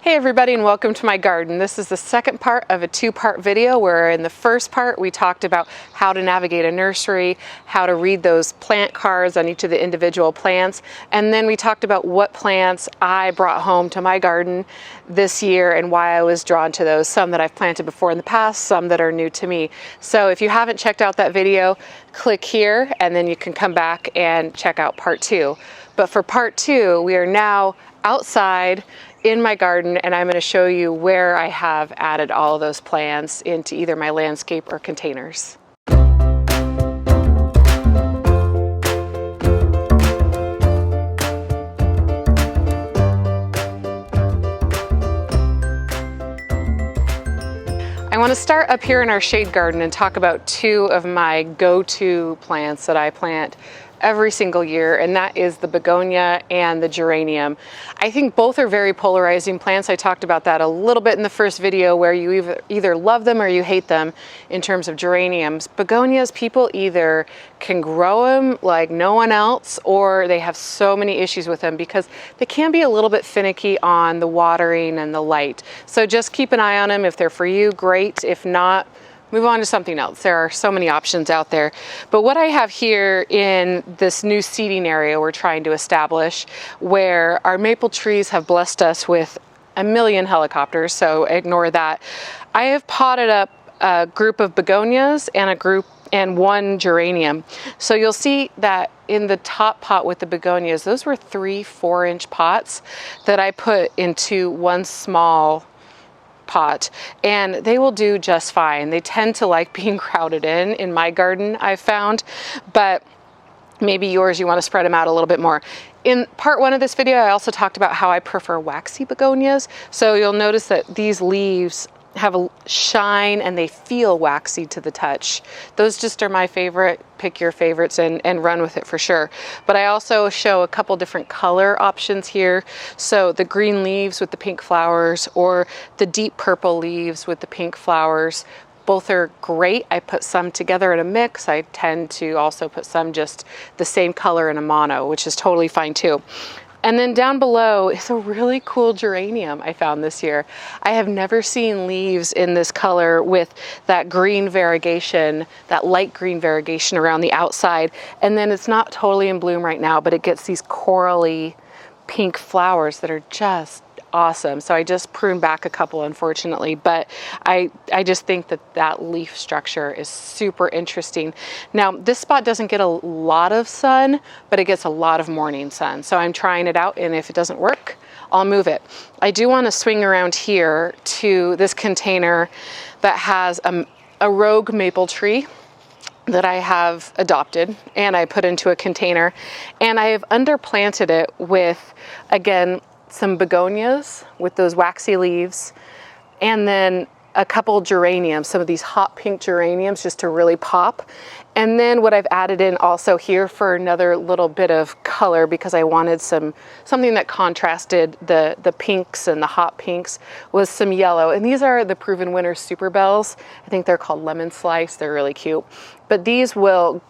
Hey everybody, and welcome to my garden. This is the second part of a two-part video where in the first part we talked about how to navigate a nursery, how to read those plant cards on each of the individual plants, and then we talked about what plants I brought home to my garden this year and why I was drawn to those. Some that I've planted before in the past, some that are new to me. So if you haven't checked out that video, click here and then you can come back and check out part two. But for part two, we are now outside in my garden, and I'm going to show you where I have added all of those plants into either my landscape or containers. I want to start up here in our shade garden and talk about two of my go-to plants that I plant every single year, and that is the begonia and the geranium. I think both are very polarizing plants. I talked about that a little bit in the first video where you either love them or you hate them in terms of geraniums. Begonias, people either can grow them like no one else or they have so many issues with them because they can be a little bit finicky on the watering and the light. So just keep an eye on them. If they're for you, great. If not, move on to something else. There are so many options out there. But what I have here in this new seeding area we're trying to establish, where our maple trees have blessed us with a million helicopters, so ignore that. I have potted up a group of begonias and one geranium. So you'll see that in the top pot with the begonias, those were 3 4-inch pots that I put into one small pot, and they will do just fine. They tend to like being crowded in my garden, I've found, but maybe yours, you want to spread them out a little bit more. In part one of this video, I also talked about how I prefer waxy begonias. So you'll notice that these leaves have a shine and they feel waxy to the touch. Those just are my favorite. Pick your favorites and run with it for sure. But I also show a couple different color options here. So the green leaves with the pink flowers or the deep purple leaves with the pink flowers. Both are great. I put some together in a mix. I tend to also put some just the same color in a mono, which is totally fine too. And then down below is a really cool geranium I found this year. I have never seen leaves in this color with that green variegation, that light green variegation around the outside. And then it's not totally in bloom right now, but it gets these corally pink flowers that are just awesome. So I just pruned back a couple, unfortunately, but I just think that leaf structure is super interesting. Now, this spot doesn't get a lot of sun, but it gets a lot of morning sun. So I'm trying it out, and if it doesn't work, I'll move it. I do want to swing around here to this container that has a rogue maple tree that I have adopted and I put into a container, and I have underplanted it with, again, some begonias with those waxy leaves, and then a couple geraniums, some of these hot pink geraniums just to really pop. And then what I've added in also here for another little bit of color, because I wanted something that contrasted the pinks and the hot pinks, was some yellow. And these are the Proven Winner Super Bells. I think they're called Lemon Slice. They're really cute. But these will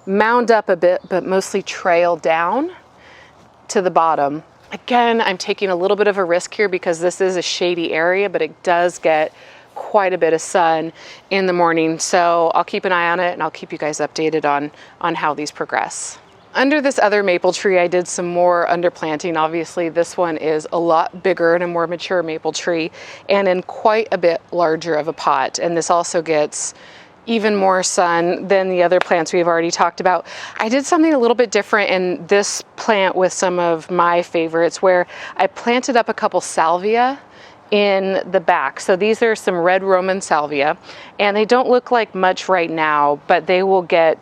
mound up a bit, but mostly trail down to the bottom. Again, I'm taking a little bit of a risk here because this is a shady area, but it does get quite a bit of sun in the morning. So I'll keep an eye on it and I'll keep you guys updated on how these progress. Under this other maple tree, I did some more underplanting. Obviously, this one is a lot bigger and a more mature maple tree and in quite a bit larger of a pot. And this also gets even more sun than the other plants we've already talked about. I did something a little bit different in this plant with some of my favorites, where I planted up a couple salvia in the back. So these are some red Roman salvia, and they don't look like much right now, but they will get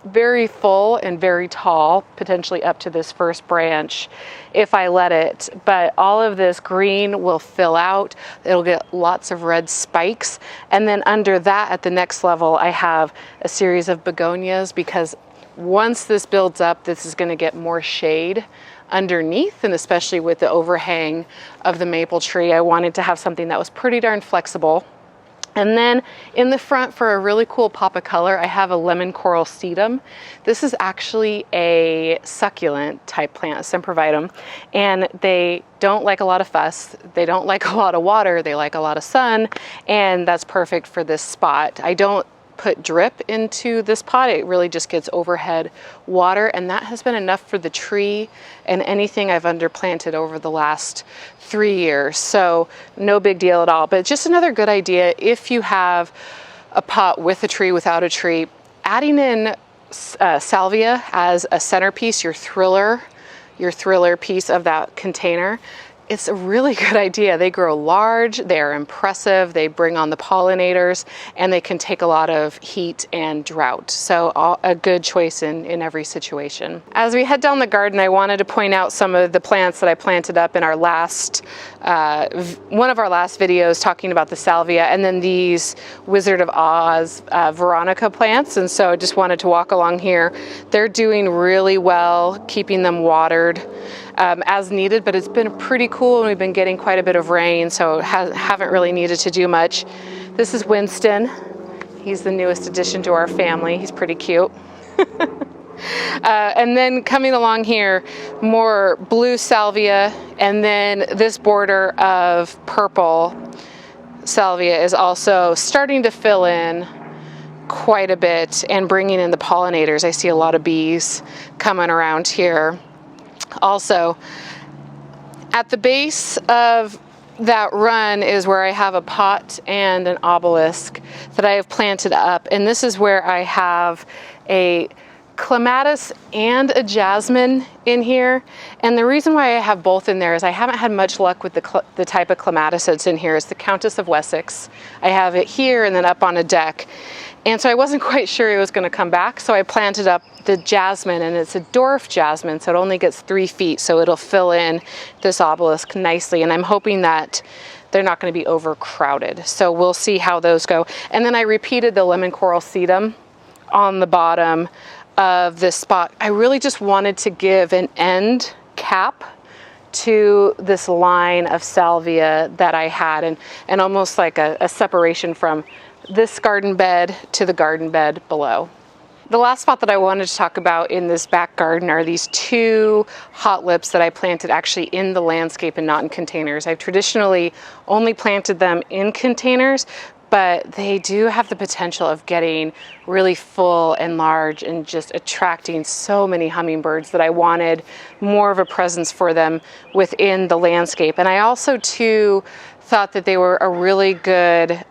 very full and very tall, potentially up to this first branch if I let it. But all of this green will fill out. It'll get lots of red spikes. And then under that, at the next level, I have a series of begonias, because once this builds up, this is going to get more shade underneath, and especially with the overhang of the maple tree, I wanted to have something that was pretty darn flexible And then in the front, for a really cool pop of color, I have a lemon coral sedum. This is actually a succulent type plant, a sempervitum, and they don't like a lot of fuss. They don't like a lot of water. They like a lot of sun, and that's perfect for this spot. I don't put drip into this pot. It really just gets overhead water, and that has been enough for the tree and anything I've underplanted over the last 3 years. So no big deal at all, but just another good idea if you have a pot with a tree, without a tree, adding in salvia as a centerpiece, your thriller piece of that container. It's a really good idea. They grow large, they're impressive, they bring on the pollinators, and they can take a lot of heat and drought. So a good choice in every situation. As we head down the garden, I wanted to point out some of the plants that I planted up in our last, one of our last videos talking about the salvia, and then these Wizard of Oz Veronica plants. And so I just wanted to walk along here. They're doing really well, keeping them watered as needed, but it's been pretty cool and we've been getting quite a bit of rain, so haven't really needed to do much. This is Winston. He's the newest addition to our family. He's pretty cute. And then coming along here, more blue salvia, and then this border of purple salvia is also starting to fill in quite a bit and bringing in the pollinators. I see a lot of bees coming around here. Also, at the base of that run is where I have a pot and an obelisk that I have planted up, and this is where I have a clematis and a jasmine in here. And the reason why I have both in there is I haven't had much luck with the type of clematis that's in here. It's the Countess of Wessex. I have it here and then up on a deck. And so I wasn't quite sure it was going to come back, so I planted up the jasmine, and it's a dwarf jasmine, so it only gets 3 feet, so it'll fill in this obelisk nicely. And I'm hoping that they're not going to be overcrowded. So we'll see how those go. And then I repeated the lemon coral sedum on the bottom of this spot. I really just wanted to give an end cap to this line of salvia that I had, and almost like a separation from this garden bed to the garden bed below. The last spot that I wanted to talk about in this back garden are these 2 hot lips that I planted actually in the landscape and not in containers. I've traditionally only planted them in containers, but they do have the potential of getting really full and large and just attracting so many hummingbirds that I wanted more of a presence for them within the landscape. And I also too thought that they were a really good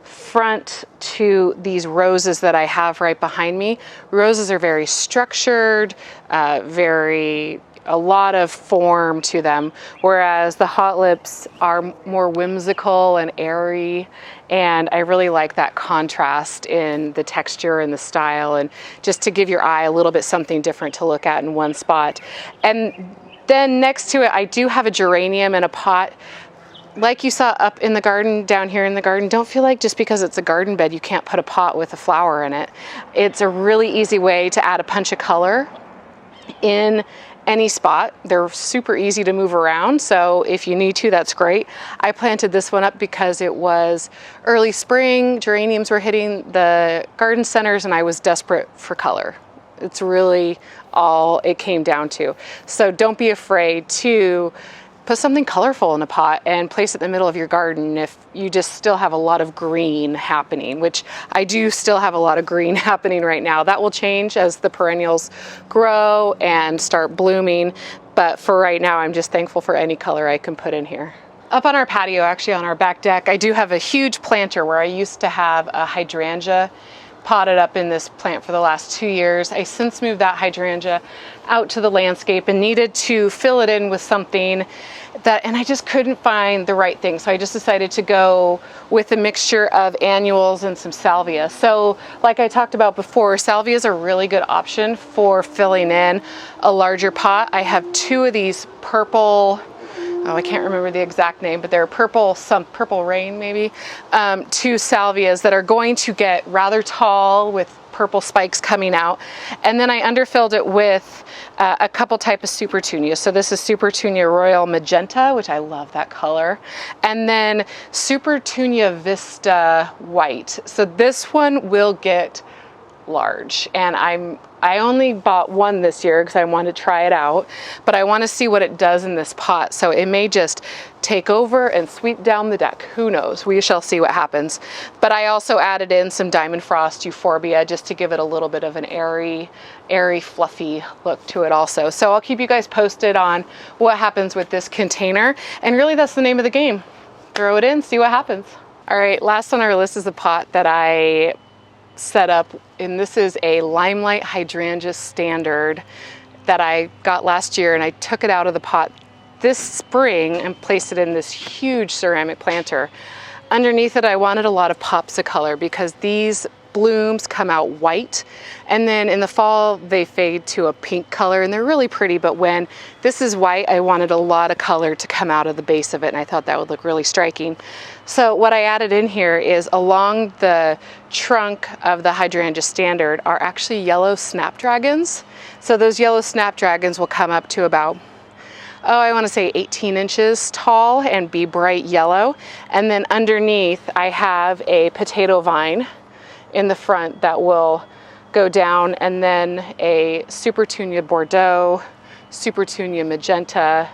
front to these roses that I have right behind me. Roses are very structured, a lot of form to them, whereas the hot lips are more whimsical and airy, and I really like that contrast in the texture and the style, and just to give your eye a little bit something different to look at in one spot. And then next to it, I do have a geranium in a pot. Like you saw up in the garden, down here in the garden, don't feel like just because it's a garden bed you can't put a pot with a flower in it. It's a really easy way to add a punch of color in any spot. They're super easy to move around, so if you need to, that's great. I planted this one up because it was early spring, geraniums were hitting the garden centers, and I was desperate for color. It's really all it came down to. So don't be afraid to put something colorful in a pot and place it in the middle of your garden if you just still have a lot of green happening, which I do still have a lot of green happening right now. That will change as the perennials grow and start blooming, but for right now I'm just thankful for any color I can put in here. Up on our patio, actually on our back deck, I do have a huge planter where I used to have a hydrangea potted up in this plant for the last 2 years. I since moved that hydrangea out to the landscape and needed to fill it in with something and I just couldn't find the right thing. So I just decided to go with a mixture of annuals and some salvia. So like I talked about before, salvia is a really good option for filling in a larger pot. I have 2 of these purple, I can't remember the exact name, but they're purple rain maybe, 2 salvias that are going to get rather tall with purple spikes coming out. And then I underfilled it with a couple type of Super Tunia. So this is Super Tunia Royal Magenta, which I love that color. And then Super Tunia Vista White. So this one will get large, and I only bought one this year because I wanted to try it out, but I want to see what it does in this pot. So it may just take over and sweep down the deck. Who knows? We shall see what happens. But I also added in some Diamond Frost Euphorbia just to give it a little bit of an airy, fluffy look to it also. So I'll keep you guys posted on what happens with this container. And really, that's the name of the game. Throw it in, see what happens. All right, last on our list is a pot that I set up, and this is a Limelight Hydrangea Standard that I got last year, and I took it out of the pot this spring and placed it in this huge ceramic planter. Underneath it, I wanted a lot of pops of color because these blooms come out white, and then in the fall they fade to a pink color, and they're really pretty. But when this is white, I wanted a lot of color to come out of the base of it, and I thought that would look really striking. So what I added in here is along the trunk of the Hydrangea Standard are actually yellow snapdragons. So those yellow snapdragons will come up to about, I want to say 18 inches tall and be bright yellow. And then underneath I have a potato vine in the front that will go down, and then a Super Tunia Bordeaux, Super Tunia Magenta,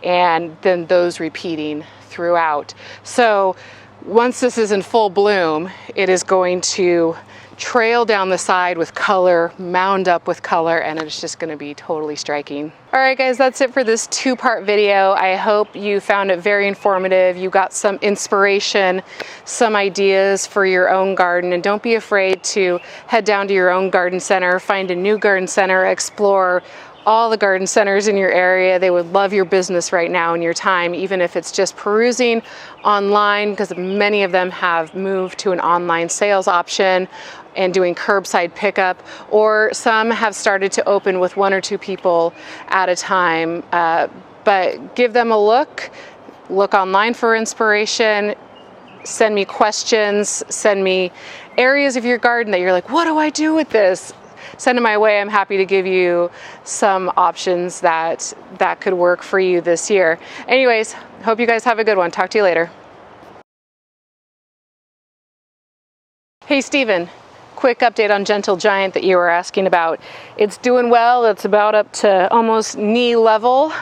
and then those repeating throughout. So once this is in full bloom, it is going to trail down the side with color, mound up with color, and it's just going to be totally striking. All right, guys, that's it for this two-part video. I hope you found it very informative. You got some inspiration, some ideas for your own garden, and don't be afraid to head down to your own garden center, find a new garden center, explore all the garden centers in your area. They would love your business right now and your time, even if it's just perusing online, because many of them have moved to an online sales option and doing curbside pickup, or some have started to open with 1 or 2 people at a time. But give them a look online for inspiration, send me questions, send me areas of your garden that you're like, what do I do with this? Send them my way. I'm happy to give you some options that could work for you this year. Anyways, hope you guys have a good one. Talk to you later. Hey, Steven, quick update on Gentle Giant that you were asking about. It's doing well. It's about up to almost knee level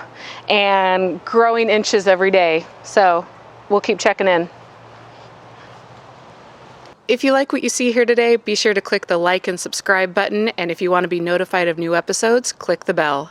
and growing inches every day. So we'll keep checking in. If you like what you see here today, be sure to click the like and subscribe button, and if you want to be notified of new episodes, click the bell.